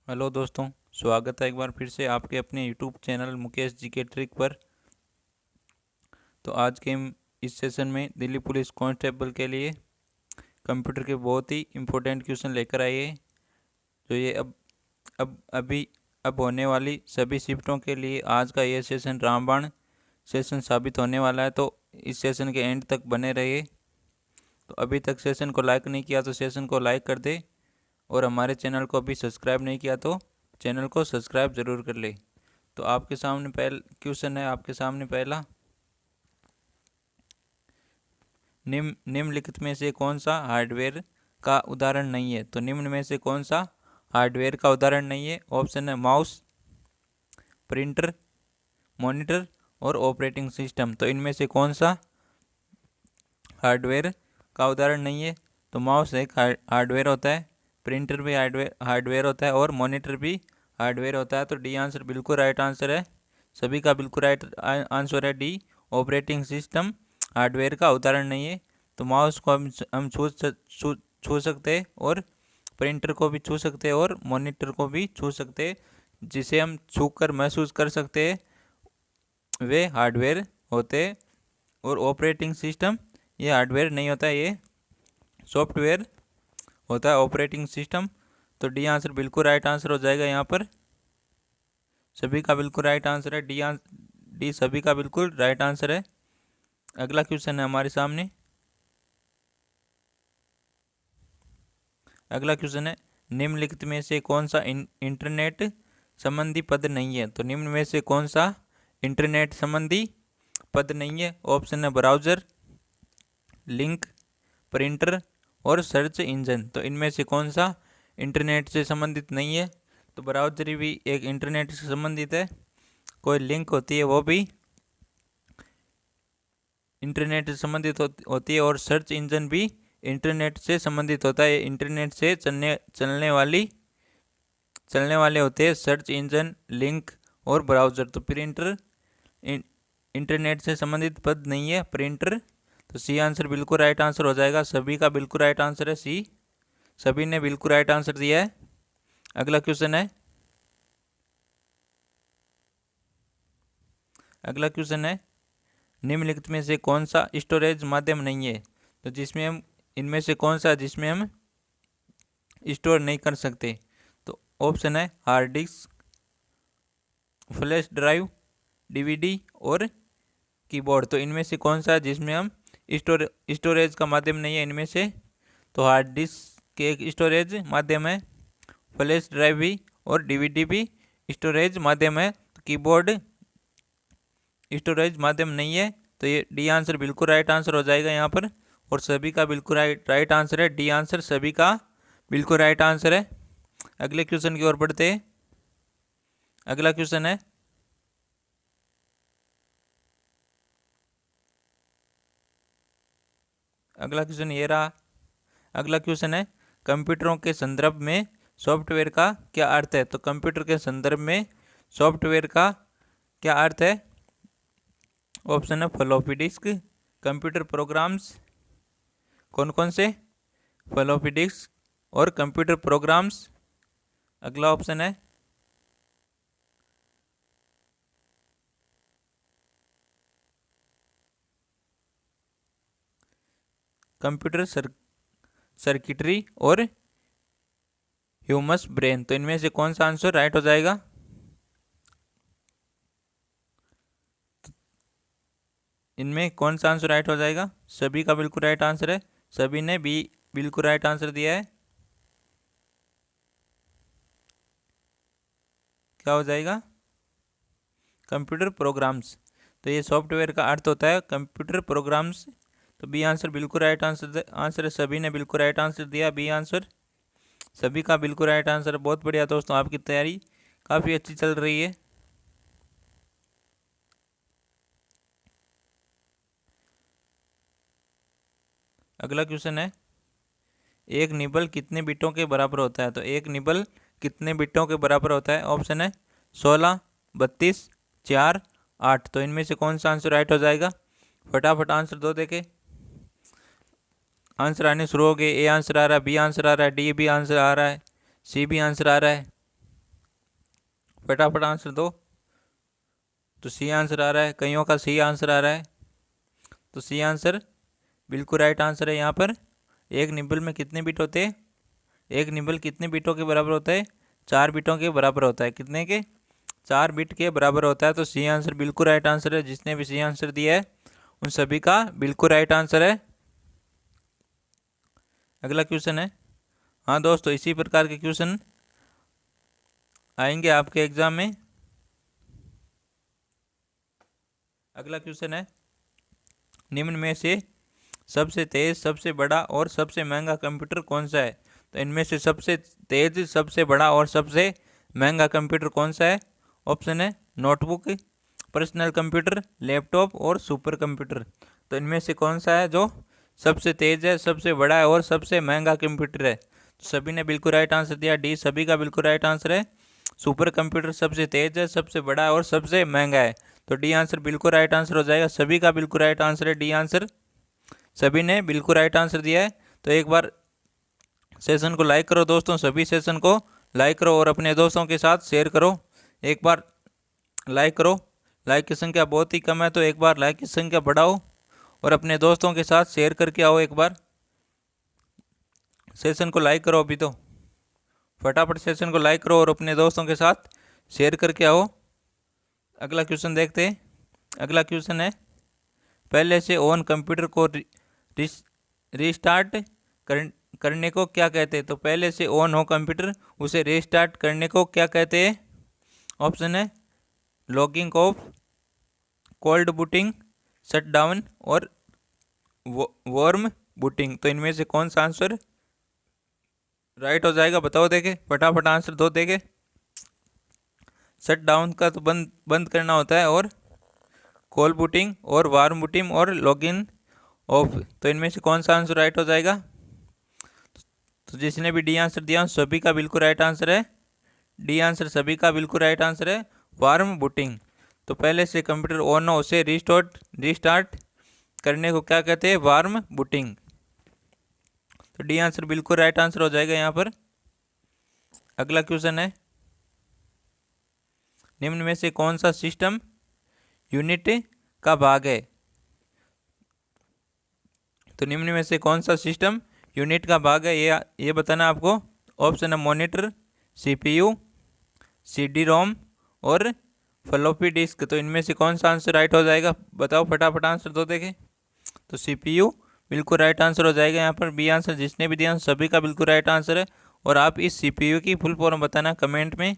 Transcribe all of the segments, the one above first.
Hello दोस्तों, स्वागत है एक बार फिर से आपके अपने यूट्यूब चैनल मुकेश जी के ट्रिक पर। तो आज के हम इस सेशन में दिल्ली पुलिस कांस्टेबल के लिए कंप्यूटर के बहुत ही इम्पोर्टेंट क्वेश्चन लेकर आए हैं। जो ये अब अभी अब होने वाली सभी शिफ्टों के लिए आज का ये सेशन रामबाण सेशन साबित होने वाला है। तो इस सेशन के एंड तक बने रहिए। तो अभी तक सेशन को लाइक नहीं किया तो सेशन को लाइक कर दे, और हमारे चैनल को अभी सब्सक्राइब नहीं किया तो चैनल को सब्सक्राइब ज़रूर कर ले। तो आपके सामने क्वेश्चन है, आपके सामने पहला, निम्नलिखित में से कौन सा हार्डवेयर का उदाहरण नहीं है। तो निम्न में से कौन सा हार्डवेयर का उदाहरण नहीं है। ऑप्शन है माउस, प्रिंटर, मॉनिटर और ऑपरेटिंग सिस्टम। तो इनमें से कौन सा हार्डवेयर का उदाहरण नहीं है। तो माउस एक हार्डवेयर होता है, प्रिंटर भी हार्डवेयर होता है और मॉनिटर भी हार्डवेयर होता है। तो डी आंसर बिल्कुल राइट आंसर है, सभी का बिल्कुल राइट आंसर है डी। ऑपरेटिंग सिस्टम हार्डवेयर का उदाहरण नहीं है। तो माउस को हम छू सकते हैं, और प्रिंटर को भी छू सकते हैं, और मॉनिटर को भी छू सकते हैं। जिसे हम छू कर महसूस कर सकते हैं वे हार्डवेयर होते हैं। और ऑपरेटिंग सिस्टम ये हार्डवेयर नहीं होता है, ये सॉफ्टवेयर होता है ऑपरेटिंग सिस्टम। तो डी आंसर बिल्कुल राइट आंसर हो जाएगा यहाँ पर, सभी का बिल्कुल राइट आंसर है डी सभी का बिल्कुल राइट आंसर है। अगला क्वेश्चन है हमारे सामने। अगला क्वेश्चन है, निम्नलिखित में से कौन सा इंटरनेट संबंधी पद नहीं है। तो निम्न में से कौन सा इंटरनेट संबंधी पद नहीं है। ऑप्शन है ब्राउज़र, लिंक, प्रिंटर और सर्च इंजन। तो इनमें से कौन सा इंटरनेट से संबंधित नहीं है। तो ब्राउज़र भी एक इंटरनेट से संबंधित है, कोई लिंक होती है वो भी इंटरनेट से संबंधित होती है, और सर्च इंजन भी इंटरनेट से संबंधित होता है। इंटरनेट से चलने वाले होते हैं सर्च इंजन, लिंक और ब्राउज़र। तो प्रिंटर इंटरनेट से संबंधित पद नहीं है, प्रिंटर। तो सी आंसर बिल्कुल राइट आंसर हो जाएगा, सभी का बिल्कुल राइट आंसर है सी, सभी ने बिल्कुल राइट आंसर दिया है। अगला क्वेश्चन है, अगला क्वेश्चन है, निम्नलिखित में से कौन सा स्टोरेज माध्यम नहीं है। तो जिसमें हम इनमें से कौन सा जिसमें हम स्टोर नहीं कर सकते। तो ऑप्शन है hard disk, flash drive, DVD और कीबोर्ड। तो इनमें से कौन सा जिसमें हम स्टोरेज का माध्यम नहीं है इनमें से। तो हार्ड डिस्क के एक स्टोरेज माध्यम है, फ्लैश ड्राइव भी और डीवीडी भी स्टोरेज माध्यम है। तो कीबोर्ड स्टोरेज माध्यम नहीं है। तो ये डी आंसर बिल्कुल राइट आंसर हो जाएगा यहाँ पर, और सभी का बिल्कुल राइट आंसर है डी आंसर, सभी का बिल्कुल राइट आंसर है। अगले क्वेश्चन की ओर बढ़ते हैं। अगला क्वेश्चन है, अगला क्वेश्चन ये रहा। अगला क्वेश्चन है, कंप्यूटरों के संदर्भ में सॉफ्टवेयर का क्या अर्थ है। तो कंप्यूटर के संदर्भ में सॉफ्टवेयर का क्या अर्थ है। ऑप्शन है फ्लॉपी डिस्क, कंप्यूटर प्रोग्राम्स। कौन कौन से, फ्लॉपी डिस्क और कंप्यूटर प्रोग्राम्स। अगला ऑप्शन है कंप्यूटर सर्किटरी और ह्यूमस ब्रेन। तो इनमें से कौन सा आंसर राइट हो जाएगा। इनमें कौन सा आंसर राइट हो जाएगा, सभी का बिल्कुल राइट आंसर है, सभी ने बी बिल्कुल राइट आंसर दिया है। क्या हो जाएगा, कंप्यूटर प्रोग्राम्स। तो ये सॉफ्टवेयर का अर्थ होता है कंप्यूटर प्रोग्राम्स। तो बी आंसर बिल्कुल राइट आंसर है, सभी ने बिल्कुल राइट आंसर दिया बी आंसर, सभी का बिल्कुल राइट आंसर। बहुत बढ़िया दोस्तों, आपकी तैयारी काफ़ी अच्छी चल रही है। अगला क्वेश्चन है, एक निबल कितने बिटों के बराबर होता है। तो एक निबल कितने बिटों के बराबर होता है। ऑप्शन है 16, 32, 4, 8। तो इनमें से कौन सा आंसर राइट हो जाएगा। फटाफट आंसर दो देखे, आंसर आने शुरू हो गए। ए आंसर आ रहा है, बी आंसर आ रहा है, डी भी आंसर आ रहा है, सी भी आंसर आ रहा है। फटाफट आंसर दो। तो सी आंसर आ रहा है, कईयों का सी आंसर आ रहा है। तो सी आंसर बिल्कुल राइट आंसर है। यहाँ पर एक निबल में कितने बिट होते हैं? एक निबल कितने बिटों के बराबर होता है? 4 बिटों के बराबर होता है। कितने के? 4 बिट के बराबर होता है। तो सी आंसर बिल्कुल राइट आंसर है। जिसने भी सी आंसर दिया है उन सभी का बिल्कुल राइट आंसर है। अगला क्वेश्चन है, हाँ दोस्तों, इसी प्रकार के क्वेश्चन आएंगे आपके एग्जाम में। अगला क्वेश्चन है, निम्न में से सबसे तेज, सबसे बड़ा और सबसे महंगा कंप्यूटर कौन सा है? तो इनमें से सबसे तेज, सबसे बड़ा और सबसे महंगा कंप्यूटर कौन सा है? ऑप्शन है नोटबुक, पर्सनल कंप्यूटर, लैपटॉप और सुपर कंप्यूटर। तो इनमें से कौन सा है जो सबसे तेज है, सबसे बड़ा है और सबसे महंगा कंप्यूटर है? तो सभी ने बिल्कुल राइट आंसर दिया, डी, सभी का बिल्कुल राइट आंसर है। सुपर कंप्यूटर सबसे तेज है, सबसे बड़ा है और सबसे महंगा है। तो डी आंसर बिल्कुल राइट आंसर हो जाएगा। सभी का बिल्कुल राइट आंसर है डी आंसर। सभी ने बिल्कुल राइट आंसर दिया है। तो एक बार सेशन को लाइक करो दोस्तों, सभी सेशन को लाइक करो और अपने दोस्तों के साथ शेयर करो। एक बार लाइक करो, लाइक की संख्या बहुत ही कम है, तो एक बार लाइक की संख्या बढ़ाओ और अपने दोस्तों के साथ शेयर करके आओ। एक बार सेशन को लाइक करो, अभी तो फटाफट सेशन को लाइक करो और अपने दोस्तों के साथ शेयर करके आओ। अगला क्वेश्चन देखते हैं। अगला क्वेश्चन है, पहले से ऑन कंप्यूटर को रीस्टार्ट करने को क्या कहते हैं? तो पहले से ऑन हो कंप्यूटर, उसे रीस्टार्ट करने को क्या कहते हैं? ऑप्शन है logging off, cold booting, shut down और वार्म बूटिंग। तो इनमें से कौन सा आंसर राइट हो जाएगा? बताओ देखे, फटाफट आंसर दो देखे। शट डाउन का तो बंद बंद करना होता है, और कोल्ड बूटिंग और वार्म बूटिंग और लॉगिन ऑफ। तो इनमें से कौन सा आंसर राइट हो जाएगा? तो जिसने भी डी आंसर दिया सभी का बिल्कुल राइट आंसर है। डी आंसर सभी का बिल्कुल राइट आंसर है, वार्म बूटिंग। तो पहले से कंप्यूटर ऑन हो उसे रीस्टार्ट करने को क्या कहते हैं? Warm booting. तो डी आंसर बिल्कुल राइट आंसर हो जाएगा यहाँ पर। अगला क्वेश्चन है, निम्न में से कौन सा सिस्टम यूनिट का भाग है? तो निम्न में से कौन सा सिस्टम यूनिट का भाग है, ये बताना आपको। ऑप्शन है मॉनिटर, सीपीयू, सीडी रोम और फ्लॉपी डिस्क। तो इनमें से कौन सा आंसर राइट हो जाएगा? बताओ फटाफट आंसर दो देखें। तो सीपीयू बिल्कुल राइट आंसर हो जाएगा यहाँ पर। बी आंसर जिसने भी दिया सभी का बिल्कुल राइट आंसर है। और आप इस सीपीयू की फुल फॉर्म बताना कमेंट में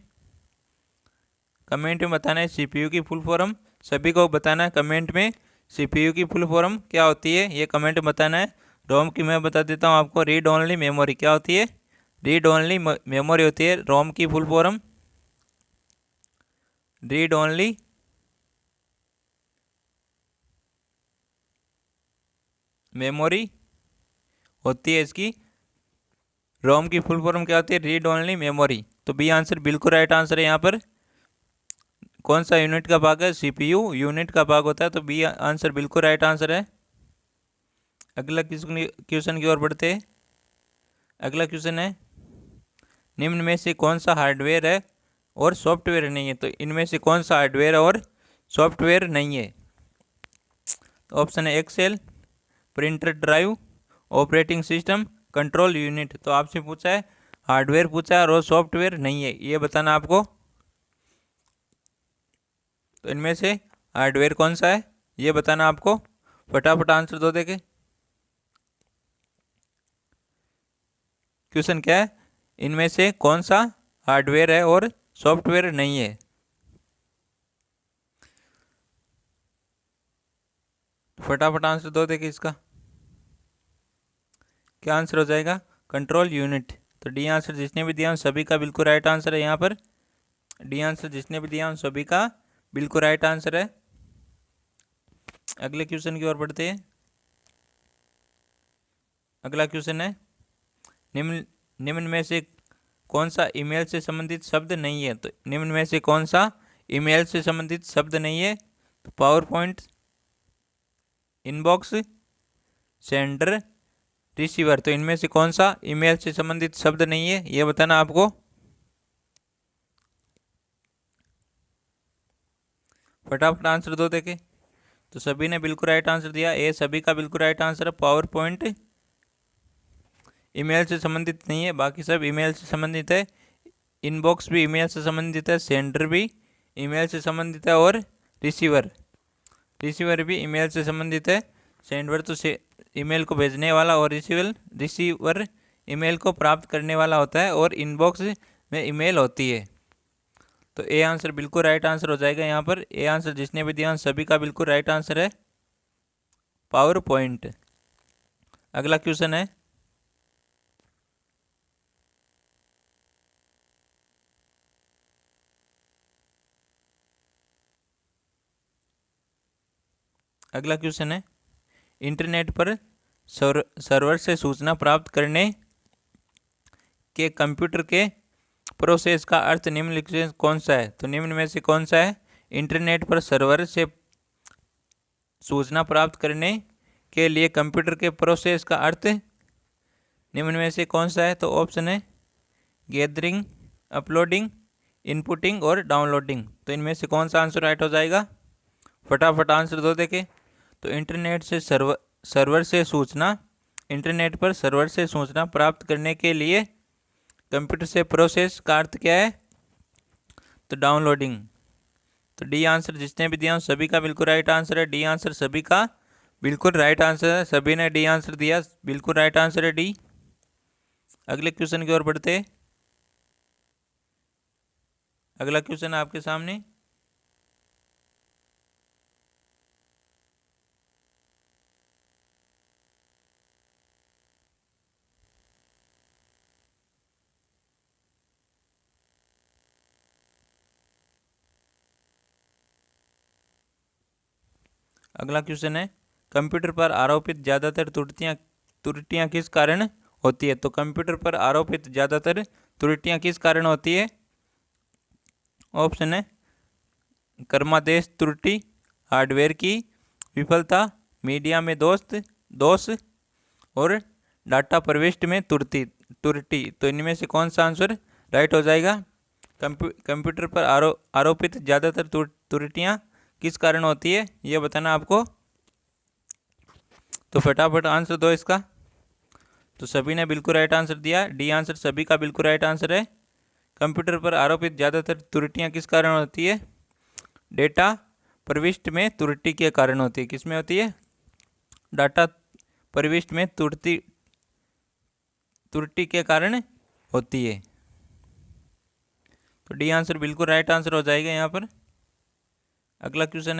बताना है सीपीयू की फुल फॉर्म। सभी को बताना है कमेंट में सीपीयू की फुल फॉर्म क्या होती है, ये कमेंट बताना है। रोम की मैं बता देता हूँ आपको, रीड ओनली मेमोरी। क्या होती है? रीड ओनली मेमोरी होती है रोम की full form. Read only memory होती है इसकी। रोम की फुल फॉर्म क्या होती है? Read only memory. तो बी आंसर बिल्कुल राइट आंसर है यहाँ पर। कौन सा यूनिट का भाग है? सीपीयू यूनिट का भाग होता है। तो बी आंसर बिल्कुल राइट आंसर है। अगला क्वेश्चन की ओर बढ़ते हैं। अगला क्वेश्चन है, निम्न में से कौन सा हार्डवेयर है और सॉफ्टवेयर नहीं है? तो इनमें से कौन सा हार्डवेयर और सॉफ्टवेयर नहीं है? ऑप्शन है Excel, printer drive, operating system, control unit. तो आपसे पूछा है हार्डवेयर पूछा है और सॉफ्टवेयर नहीं है, ये बताना आपको। तो इनमें से हार्डवेयर कौन सा है ये बताना आपको। फटाफट आंसर दो देखे। क्वेश्चन क्या है? इनमें से कौन सा हार्डवेयर है और सॉफ्टवेयर नहीं है? फटाफट आंसर दो देखे इसका। क्या आंसर हो जाएगा? Control unit. तो डी आंसर जिसने भी दिया सभी का बिल्कुल राइट आंसर है यहाँ पर। डी आंसर जिसने भी दिया सभी का बिल्कुल राइट आंसर है। अगले क्वेश्चन की ओर बढ़ते हैं। अगला क्वेश्चन है, निम्न में से कौन सा ईमेल से संबंधित शब्द नहीं है? तो निम्न में से कौन सा ईमेल से संबंधित शब्द नहीं है? तो power point, inbox, sender, receiver. तो इनमें से कौन सा ईमेल से संबंधित शब्द नहीं है ये बताना आपको। फटाफट आंसर दो देखे। तो सभी ने बिल्कुल राइट आंसर दिया। ए सभी का बिल्कुल राइट आंसर है। पावर पॉइंट ईमेल से संबंधित नहीं है, बाकी सब ईमेल से संबंधित है। इनबॉक्स भी ईमेल से संबंधित है, सेंडर भी ईमेल से संबंधित है, और रिसीवर भी ईमेल से संबंधित है। सेंडर तो ईमेल को भेजने वाला, और रिसीवर ईमेल को प्राप्त करने वाला होता है, और इनबॉक्स में ईमेल होती है। तो ए आंसर बिल्कुल राइट आंसर हो जाएगा यहाँ पर। ए आंसर जिसने भी दिया सभी का बिल्कुल राइट आंसर है पावर पॉइंट। अगला क्वेश्चन है, इंटरनेट पर सर्वर से सूचना प्राप्त करने के कंप्यूटर के प्रोसेस का अर्थ निम्नलिखित से कौन सा है? तो निम्न में से कौन सा है? इंटरनेट पर सर्वर से सूचना प्राप्त करने के लिए कंप्यूटर के प्रोसेस का अर्थ निम्न में से कौन सा है? तो ऑप्शन है गैदरिंग, अपलोडिंग, इनपुटिंग और डाउनलोडिंग। तो इनमें से कौन सा आंसर राइट हो जाएगा? फटाफट आंसर दो देखे। तो इंटरनेट पर सर्वर से सूचना प्राप्त करने के लिए कंप्यूटर से प्रोसेस का अर्थ क्या है? तो डाउनलोडिंग। तो डी आंसर जिसने भी दिया सभी का बिल्कुल राइट आंसर है। डी आंसर सभी का बिल्कुल राइट आंसर है। सभी ने डी आंसर दिया, बिल्कुल राइट आंसर है डी। अगले क्वेश्चन की ओर बढ़ते हैं। अगला क्वेश्चन आपके सामने, अगला क्वेश्चन है, कंप्यूटर पर आरोपित ज़्यादातर त्रुटियां किस कारण होती है? तो कंप्यूटर पर आरोपित ज़्यादातर त्रुटियां किस कारण होती है? ऑप्शन है क्रमादेश त्रुटि, हार्डवेयर की विफलता, मीडिया में दोष और डाटा प्रविष्टि में त्रुटि। तो इनमें से कौन सा आंसर राइट हो जाएगा? कंप्यूटर पर आरोपित ज़्यादातर त्रुटियां किस कारण होती है, ये बताना आपको। तो फटाफट आंसर दो इसका। तो सभी ने बिल्कुल राइट आंसर दिया। डी आंसर सभी का बिल्कुल राइट आंसर है। कंप्यूटर पर आरोपित ज़्यादातर त्रुटियां किस कारण होती है? डेटा प्रविष्टि में त्रुटि के कारण होती है। किस में होती है? डाटा प्रविष्टि में त्रुटि के कारण होती है। तो डी आंसर बिल्कुल राइट आंसर हो जाएगा यहाँ पर। अगला क्वेश्चन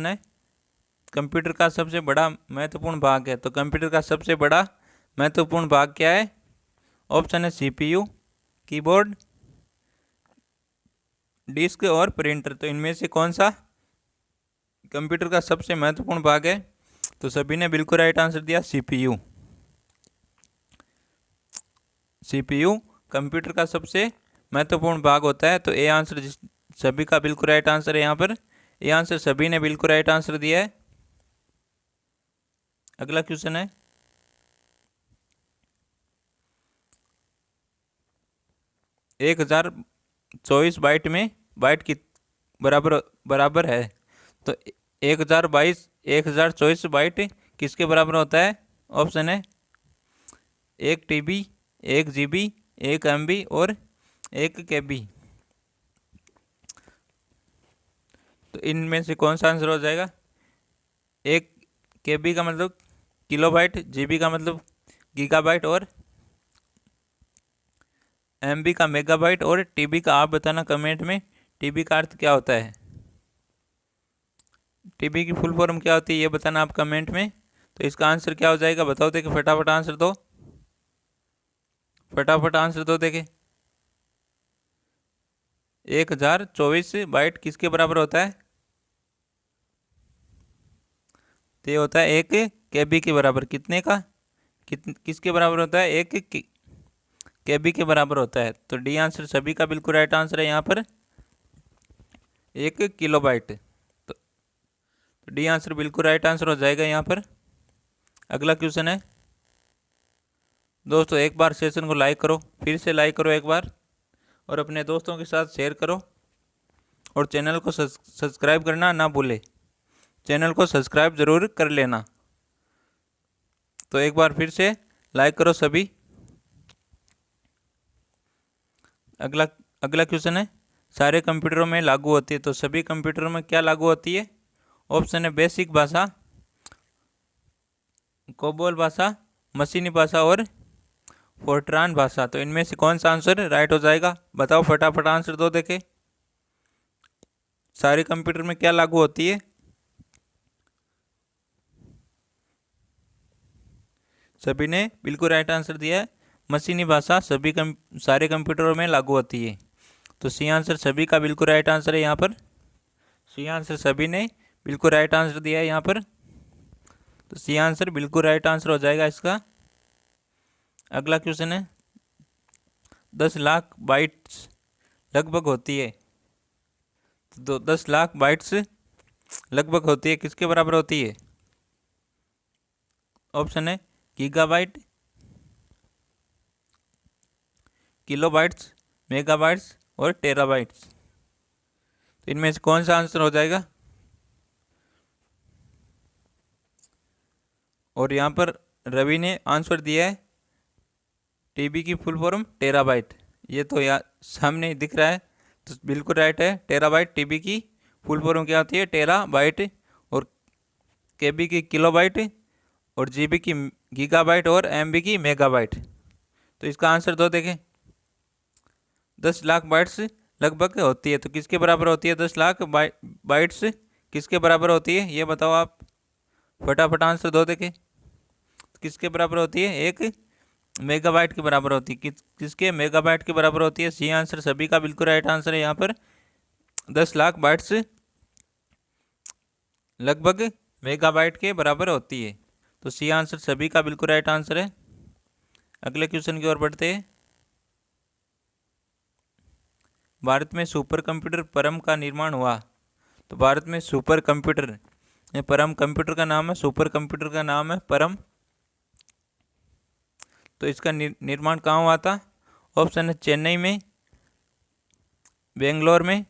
है, कंप्यूटर का सबसे बड़ा महत्वपूर्ण भाग है। तो कंप्यूटर का सबसे बड़ा महत्वपूर्ण भाग क्या है? ऑप्शन है सीपीयू, कीबोर्ड, डिस्क और प्रिंटर। तो इनमें से कौन सा कंप्यूटर का सबसे महत्वपूर्ण भाग है? तो सभी ने बिल्कुल राइट आंसर दिया, सीपीयू कंप्यूटर का सबसे महत्वपूर्ण भाग होता है। तो ए आंसर सभी का बिल्कुल राइट आंसर है यहाँ पर। ये आंसर सभी ने बिल्कुल राइट आंसर दिया है। अगला क्वेश्चन है, 1024 बाइट में बाइट की बराबर है। तो 1024 बाइट किसके बराबर होता है? ऑप्शन है 1 TB, 1 GB, 1 MB और 1 KB। तो इनमें से कौन सा आंसर हो जाएगा? 1 KB का मतलब किलोबाइट, GB का मतलब गीगाबाइट और MB का मेगाबाइट और TB का आप बताना कमेंट में TB का अर्थ क्या होता है। TB की फुल फॉर्म क्या होती है ये बताना आप कमेंट में। तो इसका आंसर क्या हो जाएगा बताओ देखे, फटाफट आंसर दो, फटाफट आंसर दो देखे। 1024 बाइट किसके बराबर होता है? तो ये होता है 1 KB के बराबर। कितने का? किसके बराबर होता है? 1 KB के बराबर होता है। तो डी आंसर सभी का बिल्कुल राइट आंसर है यहाँ पर, 1 किलोबाइट। तो डी आंसर बिल्कुल राइट आंसर हो जाएगा यहाँ पर। अगला क्वेश्चन है, दोस्तों एक बार सेशन को लाइक करो, फिर से लाइक करो एक बार, और अपने दोस्तों के साथ शेयर करो, और चैनल को सब्सक्राइब करना ना भूले। चैनल को सब्सक्राइब ज़रूर कर लेना। तो एक बार फिर से लाइक करो सभी। अगला क्वेश्चन है, सारे कंप्यूटरों में लागू होती है। तो सभी कंप्यूटरों में क्या लागू होती है? ऑप्शन है बेसिक भाषा, कोबोल भाषा, मशीनी भाषा और फोर्ट्रान भाषा। तो इनमें से कौन सा आंसर राइट हो जाएगा? बताओ, फटाफट आंसर दो देखे। सारे कंप्यूटर में क्या लागू होती है? सभी ने बिल्कुल राइट आंसर दिया है, मशीनी भाषा सारे कंप्यूटरों में लागू होती है। तो सी आंसर सभी का बिल्कुल राइट आंसर है यहाँ पर। सी आंसर सभी ने बिल्कुल राइट आंसर दिया है यहाँ पर। तो सी आंसर बिल्कुल राइट आंसर हो जाएगा इसका। अगला क्वेश्चन है, 10 लाख बाइट्स लगभग होती है। तो 10 लाख बाइट्स लगभग होती है, किसके बराबर होती है? ऑप्शन है गीगाबाइट, किलोबाइट्स, मेगाबाइट्स और टेराबाइट्स। तो इनमें से कौन सा आंसर हो जाएगा? और यहाँ पर रवि ने आंसर दिया है टीबी की फुल फॉर्म टेराबाइट। ये तो यार सामने दिख रहा है, तो बिल्कुल राइट है। टेराबाइट टीबी की फुल फॉर्म क्या होती है? टेराबाइट। और केबी की किलोबाइट, और जीबी की गीगाबाइट, और एमबी की मेगाबाइट। तो इसका आंसर दो देखें। 10 लाख बाइट्स लगभग होती है, तो किसके बराबर होती है? 10 लाख बाइट्स किसके बराबर होती है, ये बताओ आप। फटाफट आंसर दो देखें। किसके बराबर होती है? एक मेगाबाइट के बराबर होती है। किसके? मेगाबाइट के बराबर होती है। सी आंसर सभी का बिल्कुल राइट आंसर है यहाँ पर। 10 लाख बाइट्स लगभग मेगाबाइट के बराबर होती है। तो सी आंसर सभी का बिल्कुल राइट आंसर है। अगले क्वेश्चन की ओर बढ़ते हैं। भारत में सुपर कंप्यूटर परम का निर्माण हुआ। तो भारत में सुपर कंप्यूटर, परम कंप्यूटर का नाम है, सुपर कंप्यूटर का नाम है परम। तो इसका निर्माण कहाँ हुआ था? ऑप्शन है चेन्नई में, बेंगलोर में,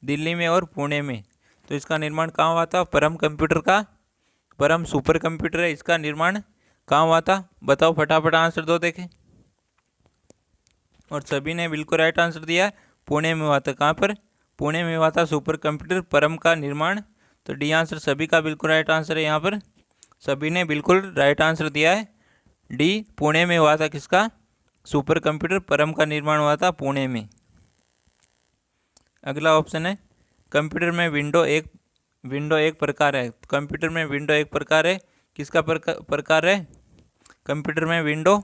दिल्ली में और पुणे में। तो इसका निर्माण कहाँ हुआ था? परम कंप्यूटर का, परम सुपर कंप्यूटर है, इसका निर्माण कहाँ हुआ था? बताओ, फटाफट आंसर दो देखें। और सभी ने बिल्कुल राइट आंसर दिया है, पुणे में हुआ था। कहाँ पर? पुणे में हुआ था सुपर कंप्यूटर परम का निर्माण। तो डी आंसर सभी का बिल्कुल राइट आंसर है यहाँ पर। सभी ने बिल्कुल राइट आंसर दिया है, डी पुणे में हुआ था। किसका? सुपर कंप्यूटर परम का निर्माण हुआ था पुणे में। अगला ऑप्शन है, कंप्यूटर में विंडो एक प्रकार है। कंप्यूटर में विंडो एक प्रकार है, किसका प्रकार है? कंप्यूटर में विंडो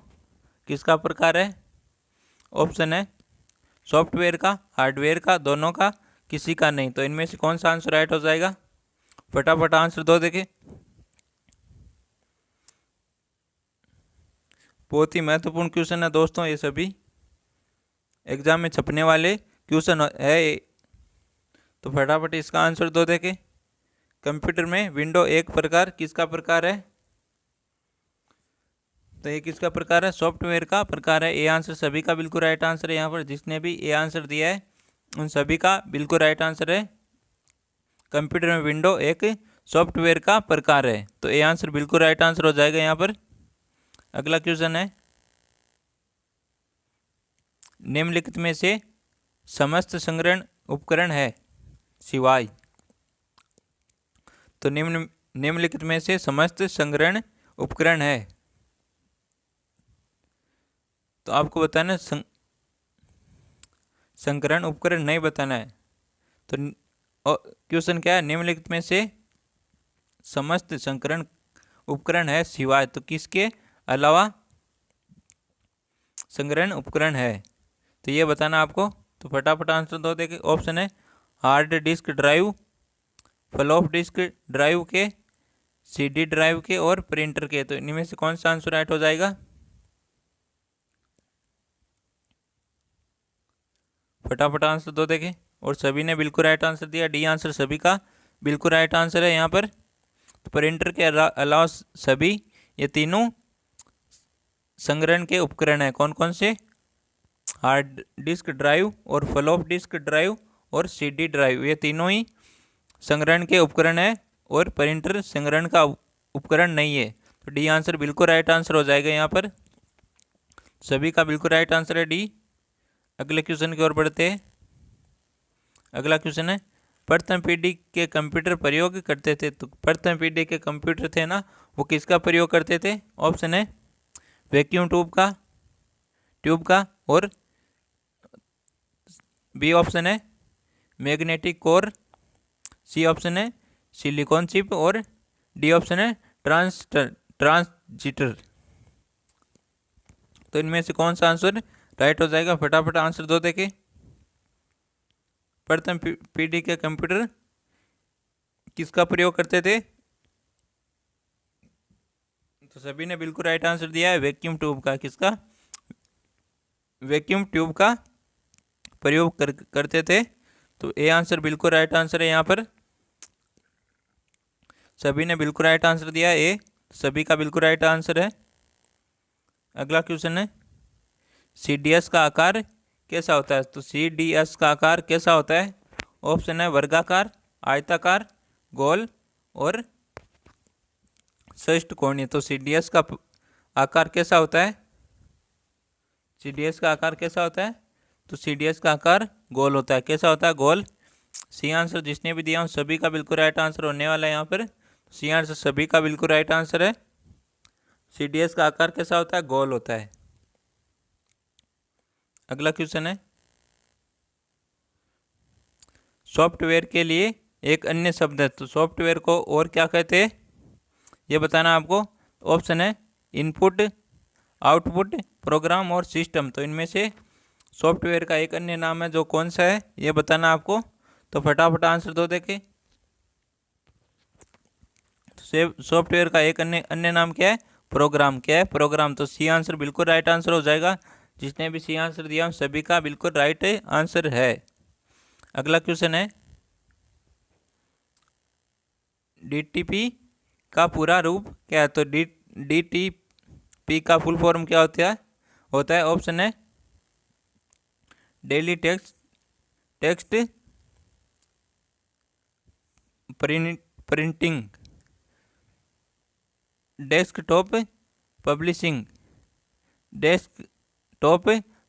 किसका प्रकार है? ऑप्शन है सॉफ्टवेयर का, हार्डवेयर का, दोनों का, किसी का नहीं। तो इनमें से कौन सा आंसर राइट हो जाएगा? फटाफट आंसर दो देखें। बहुत ही महत्वपूर्ण क्वेश्चन है दोस्तों, ये सभी एग्जाम में छपने वाले क्वेश्चन है। तो फटाफट इसका आंसर दो देखें। कंप्यूटर में विंडो एक प्रकार किसका प्रकार है? तो ये किसका प्रकार है? सॉफ्टवेयर का प्रकार है। ए आंसर सभी का बिल्कुल राइट आंसर है यहाँ पर। जिसने भी ए आंसर दिया है उन सभी का बिल्कुल राइट आंसर है। कंप्यूटर में विंडो एक सॉफ्टवेयर का प्रकार है। तो ए आंसर बिल्कुल राइट आंसर हो जाएगा यहाँ पर। अगला क्वेश्चन है, निम्नलिखित में से समस्त संग्रहण उपकरण है सिवाय। तो निम्नलिखित में से समस्त संग्रहण उपकरण है, तो आपको बताना संग्रहण उपकरण नहीं बताना है। तो क्वेश्चन क्या है? निम्नलिखित में से समस्त संग्रहण उपकरण है सिवाय, तो किसके अलावा संग्रहण उपकरण है, तो ये बताना आपको। तो फटाफट आंसर दो देखिए। ऑप्शन है hard disk drive, flop disk drive के, सीडी ड्राइव के और प्रिंटर के। तो इनमें से कौन सा आंसर राइट हो जाएगा? फटाफट आंसर दो देखें। और सभी ने बिल्कुल राइट आंसर दिया, डी आंसर सभी का बिल्कुल राइट आंसर है यहाँ पर। तो प्रिंटर के अलावा सभी ये तीनों संग्रहण के उपकरण है। कौन कौन से? हार्ड डिस्क ड्राइव और फ्लॉप डिस्क ड्राइव और सीडी ड्राइव, ये तीनों ही संग्रहण के उपकरण है और प्रिंटर संग्रहण का उपकरण नहीं है। तो डी आंसर बिल्कुल राइट आंसर हो जाएगा यहाँ पर, सभी का बिल्कुल राइट आंसर है डी। अगले क्वेश्चन की ओर बढ़ते हैं। अगला क्वेश्चन है, प्रथम पीढ़ी के कंप्यूटर प्रयोग करते थे। तो प्रथम पीढ़ी के कंप्यूटर थे ना, वो किसका प्रयोग करते थे? ऑप्शन है वैक्यूम ट्यूब का, और बी ऑप्शन है मैग्नेटिक कोर, सी ऑप्शन है सिलिकॉन चिप, और डी ऑप्शन है ट्रांजिस्टर। तो इनमें से कौन सा आंसर राइट हो जाएगा? फटाफट आंसर दो देखे। प्रथम पीढ़ी के कंप्यूटर किसका प्रयोग करते थे? तो सभी ने बिल्कुल राइट आंसर दिया है वैक्यूम ट्यूब का। किसका? वैक्यूम ट्यूब का प्रयोग करते थे। तो ए आंसर बिल्कुल राइट आंसर है यहाँ पर, सभी ने बिल्कुल राइट आंसर दिया है ए, सभी का बिल्कुल राइट आंसर है। अगला क्वेश्चन है, सीडीएस का आकार कैसा होता है? तो सीडीएस का आकार कैसा होता है? ऑप्शन है वर्गाकार, आयताकार, गोल और षष्ठकोणीय। तो सीडीएस का आकार कैसा होता है? सीडीएस का आकार कैसा होता है? तो सीडीएस का आकार गोल होता है। कैसा होता है? गोल। सी आंसर जिसने भी दिया हूँ सभी का बिल्कुल राइट आंसर होने वाला है यहाँ पर। सी आंसर सभी का बिल्कुल राइट आंसर है। सीडीएस का आकार कैसा होता है? गोल होता है। अगला क्वेश्चन है, सॉफ्टवेयर के लिए एक अन्य शब्द है। तो सॉफ्टवेयर को और क्या कहते हैं ये बताना आपको। ऑप्शन है इनपुट, आउटपुट, प्रोग्राम और सिस्टम। तो इनमें से सॉफ्टवेयर का एक अन्य नाम है जो कौन सा है ये बताना आपको। तो फटाफट आंसर दो देखे। सॉफ्टवेयर का एक अन्य नाम क्या है? प्रोग्राम। क्या है? प्रोग्राम। तो सी आंसर बिल्कुल राइट आंसर हो जाएगा। जिसने भी सी आंसर दिया सभी का बिल्कुल राइट आंसर है। अगला क्वेश्चन है, डीटीपी का पूरा रूप क्या है? तो डीटीपी का फुल फॉर्म क्या होता है? ऑप्शन है daily text printing, desktop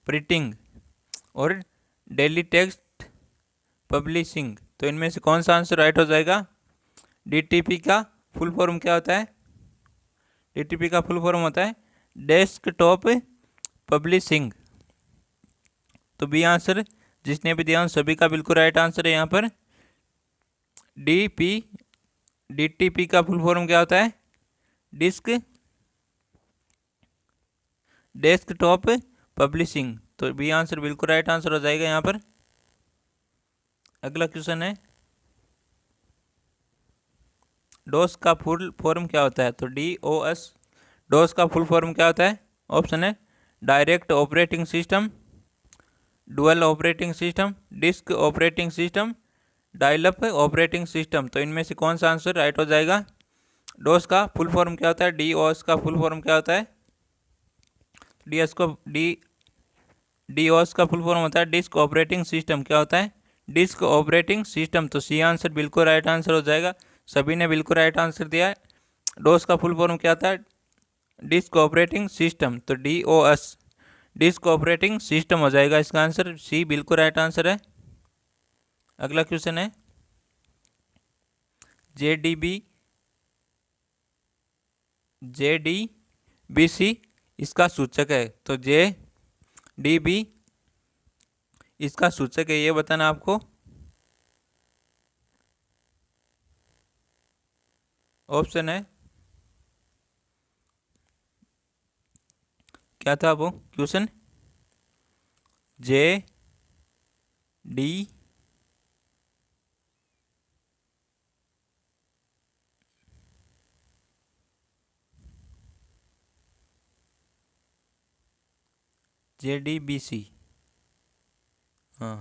printing और डेली टेक्स्ट पब्लिशिंग। तो इनमें से कौन सा आंसर राइट हो जाएगा? डीटीपी का फुल फॉर्म क्या होता है? डीटीपी का फुल फॉर्म होता है डेस्कटॉप पब्लिशिंग। तो बी आंसर जिसने भी दिया सभी का बिल्कुल राइट आंसर है यहाँ पर। डीटीपी का फुल फॉर्म क्या होता है? Desktop publishing. तो बी आंसर बिल्कुल राइट आंसर हो जाएगा यहाँ पर। अगला क्वेश्चन है, डोस का फुल फॉर्म क्या होता है? तो डोस का फुल फॉर्म क्या होता है? ऑप्शन है direct operating system, dual operating system, disk operating system, dial up operating system. तो इनमें से कौन सा आंसर राइट हो जाएगा? डोस का फुल फॉर्म क्या होता है? डीओएस का फुल फॉर्म क्या होता है? डीओएस का फुल फॉर्म होता है डिस्क ऑपरेटिंग सिस्टम। क्या होता है? Disk operating system. तो सी आंसर बिल्कुल राइट आंसर हो जाएगा। सभी ने बिल्कुल राइट आंसर दिया है। डोस का फुल फॉर्म क्या होता है? Disk operating system. तो डीओएस डिस्क ऑपरेटिंग सिस्टम हो जाएगा इसका आंसर। सी बिल्कुल राइट आंसर है। अगला क्वेश्चन है, जेडीबीसी इसका सूचक है। तो जेडीबी इसका सूचक है ये बताना आपको। ऑप्शन है क्या था वो क्वेश्चन? जेडीबीसी, हाँ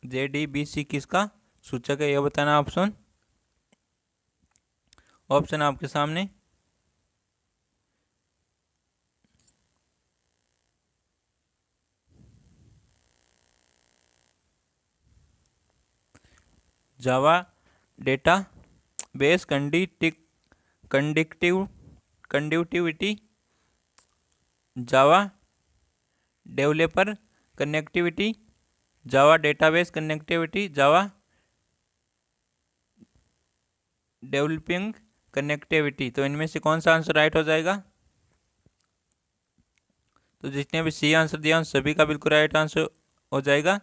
जेडीबीसी किसका सूचक है ये बताना। ऑप्शन आपके सामने Java data base conductivity, Java developer connectivity, Java database connectivity, Java developing connectivity. तो इनमें से कौन सा आंसर राइट हो जाएगा? तो जितने भी सी आंसर दिया उन सभी का बिल्कुल राइट आंसर हो जाएगा।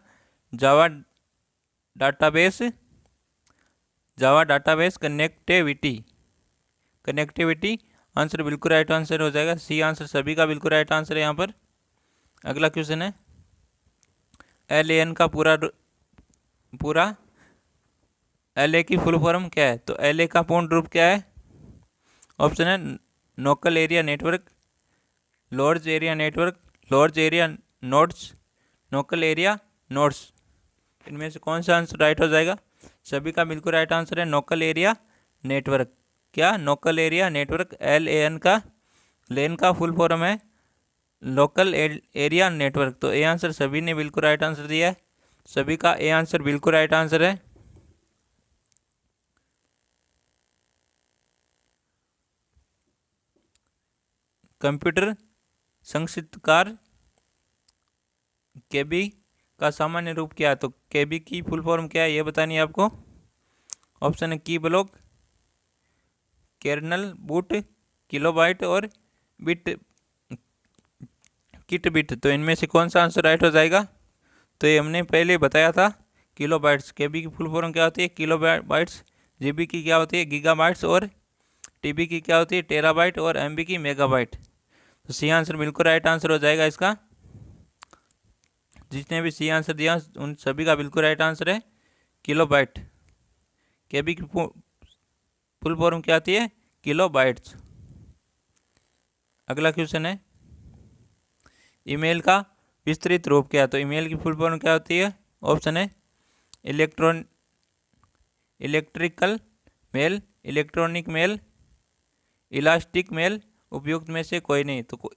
जावा डाटाबेस कनेक्टिविटी आंसर बिल्कुल राइट आंसर हो जाएगा। सी आंसर सभी का बिल्कुल राइट आंसर है यहाँ पर। अगला क्वेश्चन है, LAN का पूरा LA की फुल फॉर्म क्या है? तो LA का पूर्ण रूप क्या है? ऑप्शन है local area network, large area network, large area nodes, local area nodes. इनमें से कौन सा आंसर राइट हो जाएगा? सभी का बिल्कुल राइट आंसर है लोकल एरिया नेटवर्क। क्या? Local area network. LAN का फुल फॉर्म है लोकल एरिया नेटवर्क। तो ए आंसर सभी ने बिल्कुल राइट आंसर दिया है। सभी का ए आंसर बिल्कुल राइट आंसर है। कंप्यूटर संक्षिप्तकार केबी का सामान्य रूप क्या है? तो केबी की फुल फॉर्म क्या है ये बतानी है आपको। ऑप्शन है की ब्लॉक, कर्नल, बूट, किलोबाइट और किट बिट। तो इनमें से कौन सा आंसर राइट हो जाएगा? तो ये हमने पहले बताया था किलोबाइट्स। केबी की फुल फॉर्म क्या होती है? किलोबाइट्स। जीबी की क्या होती है? गीगाबाइट्स। और टीबी की क्या होती है? टेराबाइट। और एमबी की मेगाबाइट। तो सी आंसर बिल्कुल राइट आंसर हो जाएगा इसका। जिसने भी सी आंसर दिया उन सभी का बिल्कुल राइट आंसर है किलोबाइट। केबी की फुल फॉर्म क्या आती है? किलोबाइट्स। अगला क्वेश्चन है, ईमेल का विस्तृत रूप क्या है? तो ईमेल की फुल फॉर्म क्या होती है? ऑप्शन है electrical mail, electronic mail, elastic mail. उपयुक्त में से कोई नहीं। तो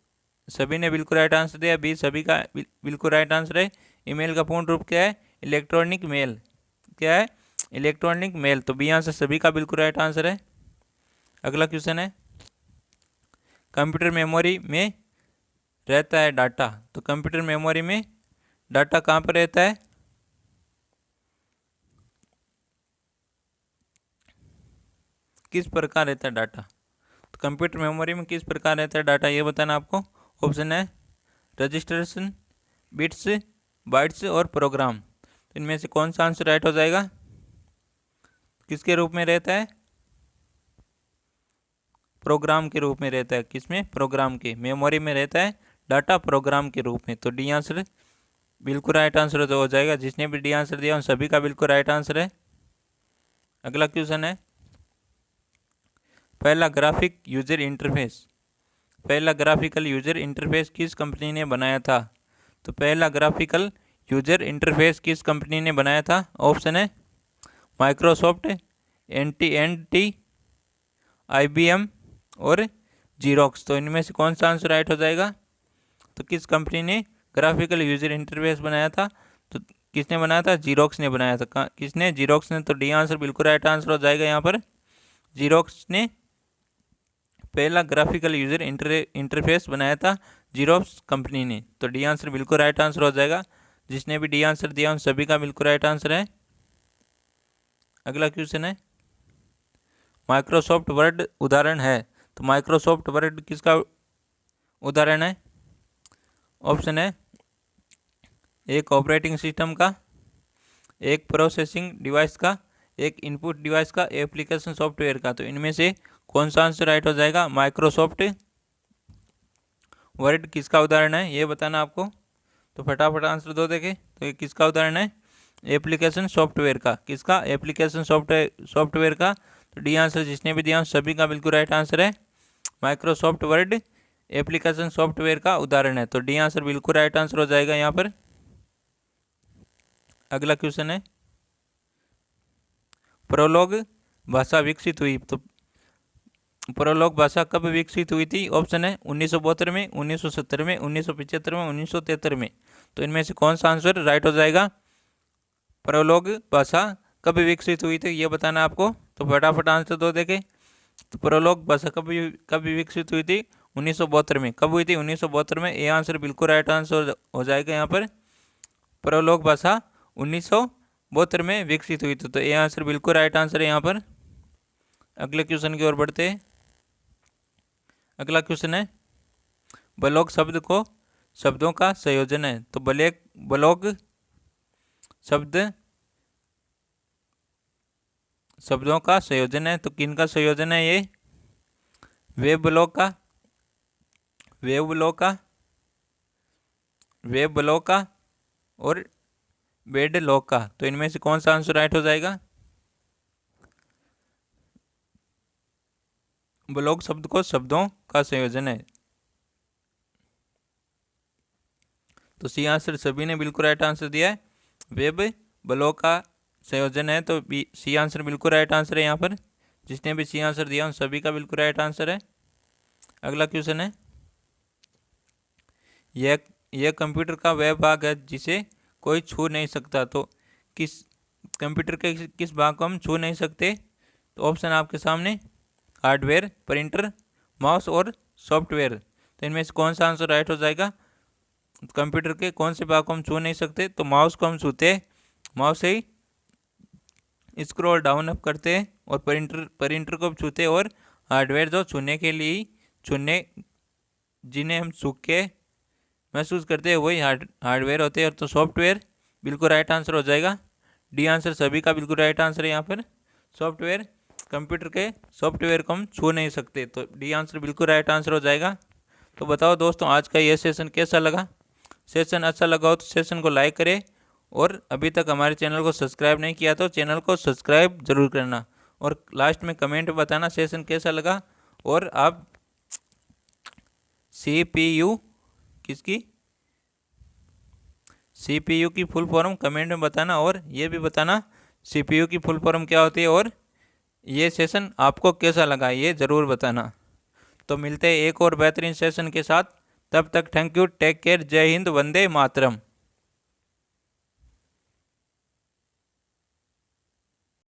सभी ने बिल्कुल राइट आंसर दिया। बी सभी का बिल्कुल राइट आंसर है। ईमेल का पूर्ण रूप क्या है? Electronic mail. क्या है? Electronic mail. तो बी आंसर सभी का बिल्कुल राइट आंसर है। अगला क्वेश्चन है, कंप्यूटर मेमोरी में रहता है डाटा। तो कंप्यूटर मेमोरी में डाटा कहाँ पर रहता है? किस प्रकार रहता है डाटा? तो कंप्यूटर मेमोरी में किस प्रकार रहता है डाटा ये बताना आपको। ऑप्शन है रजिस्ट्रेशन, बिट्स, बाइट्स और प्रोग्राम। तो इनमें से कौन सा आंसर राइट हो जाएगा? किसके रूप में रहता है? प्रोग्राम के रूप में रहता है। किसमें? प्रोग्राम के मेमोरी में रहता है डाटा प्रोग्राम के रूप में। तो डी आंसर बिल्कुल राइट आंसर हो जाएगा। जिसने भी डी आंसर दिया उन सभी का बिल्कुल राइट आंसर है। अगला क्वेश्चन है, पहला ग्राफिकल यूजर इंटरफेस किस कंपनी ने बनाया था? तो पहला ग्राफिकल यूजर इंटरफेस किस कंपनी ने बनाया था? ऑप्शन है माइक्रोसॉफ्ट, AT&T, IBM और जीरोक्स। तो इनमें से कौन सा आंसर राइट हो जाएगा? तो किस कंपनी ने ग्राफिकल यूजर इंटरफेस बनाया था? तो किसने बनाया था? जीरोक्स ने बनाया था। किसने? जीरोक्स ने। तो डी आंसर बिल्कुल राइट आंसर हो जाएगा यहाँ पर। जीरोक्स ने पहला ग्राफिकल यूजर इंटरफेस बनाया था जीरोक्स कंपनी ने। तो डी आंसर बिल्कुल राइट आंसर हो जाएगा। जिसने भी डी आंसर दिया उन सभी का बिल्कुल राइट आंसर है। अगला क्वेश्चन है, माइक्रोसॉफ्ट वर्ड उदाहरण है। तो माइक्रोसॉफ्ट वर्ड किसका उदाहरण है? ऑप्शन है एक ऑपरेटिंग सिस्टम का, एक प्रोसेसिंग डिवाइस का, एक इनपुट डिवाइस का, एप्लीकेशन सॉफ्टवेयर का। तो इनमें से कौन सा आंसर राइट हो जाएगा? माइक्रोसॉफ्ट वर्ड किसका उदाहरण है ये बताना आपको। तो फटाफट आंसर दो देखे। तो ये किसका उदाहरण है? एप्लीकेशन सॉफ्टवेयर का। किसका? एप्लीकेशन सॉफ्टवेयर का। तो डी आंसर जिसने भी दिया सभी का बिल्कुल राइट आंसर है। माइक्रोसॉफ्ट वर्ड एप्लीकेशन सॉफ्टवेयर का उदाहरण है। तो डी आंसर बिल्कुल राइट आंसर हो जाएगा यहाँ पर। अगला क्वेश्चन है, प्रोलॉग भाषा विकसित हुई। तो प्रोलॉग भाषा कब विकसित हुई थी? ऑप्शन है 1972 में, 1970 में, 1975 में, 1973 में। तो इनमें से कौन सा आंसर राइट हो जाएगा? प्रोलॉग भाषा कब विकसित हुई थी ये बताना है आपको। तो फटाफट आंसर दो देखें। तो प्रोलोग भाषा कब विकसित हुई थी? 1972 में। कब हुई थी? 1972 में। ये आंसर बिल्कुल राइट आंसर हो जाएगा यहाँ पर। प्रोलोग भाषा 1972 में विकसित हुई थी, तो ये आंसर बिल्कुल राइट आंसर है यहाँ पर। अगले क्वेश्चन की ओर बढ़ते हैं। अगला क्वेश्चन है, ब्लॉक शब्द को शब्दों का संयोजन है। तो ब्लॉक शब्द शब्दों का संयोजन है। तो किन का संयोजन है ये? वेब ब्लॉक का, और बेड लॉक का। तो इनमें से कौन सा आंसर राइट हो जाएगा? ब्लॉक शब्द को शब्दों का संयोजन है, तो सी आंसर सभी ने बिल्कुल राइट आंसर दिया है। वेब ब्लॉक का संयोजन है, तो बी सी आंसर बिल्कुल राइट आंसर है यहाँ पर। जिसने भी सी आंसर दिया उन सभी का बिल्कुल राइट आंसर है। अगला क्वेश्चन है, यह कंप्यूटर का वह भाग है जिसे कोई छू नहीं सकता। तो किस कंप्यूटर के किस भाग को हम छू नहीं सकते? तो ऑप्शन आपके सामने, हार्डवेयर, प्रिंटर, माउस और सॉफ्टवेयर। तो इनमें से कौन सा आंसर राइट हो जाएगा? कंप्यूटर के कौन से भाग को हम छू नहीं सकते? तो माउस को हम छूते, माउस से ही स्क्रॉल डाउन अप करते हैं, और प्रिंटर को छूते, और हार्डवेयर जो छूने के लिए जिन्हें हम छू के महसूस करते हैं वही हार्डवेयर होते हैं। और तो सॉफ्टवेयर बिल्कुल राइट आंसर हो जाएगा। डी आंसर सभी का बिल्कुल राइट आंसर है यहाँ पर। सॉफ्टवेयर, कंप्यूटर के सॉफ्टवेयर को हम छू नहीं सकते, तो डी आंसर बिल्कुल राइट आंसर हो जाएगा। तो बताओ दोस्तों, आज का ये सेशन कैसा लगा? सेशन अच्छा लगा हो तो सेशन को लाइक करें, और अभी तक हमारे चैनल को सब्सक्राइब नहीं किया तो चैनल को सब्सक्राइब जरूर करना, और लास्ट में कमेंट बताना सेशन कैसा लगा। और आप CPU की फुल फॉर्म कमेंट में बताना, और ये भी बताना CPU की फुल फॉर्म क्या होती है, और ये सेशन आपको कैसा लगा ये ज़रूर बताना। तो मिलते हैं एक और बेहतरीन सेशन के साथ। तब तक थैंक यू, टेक केयर, जय हिंद, वंदे मातरम।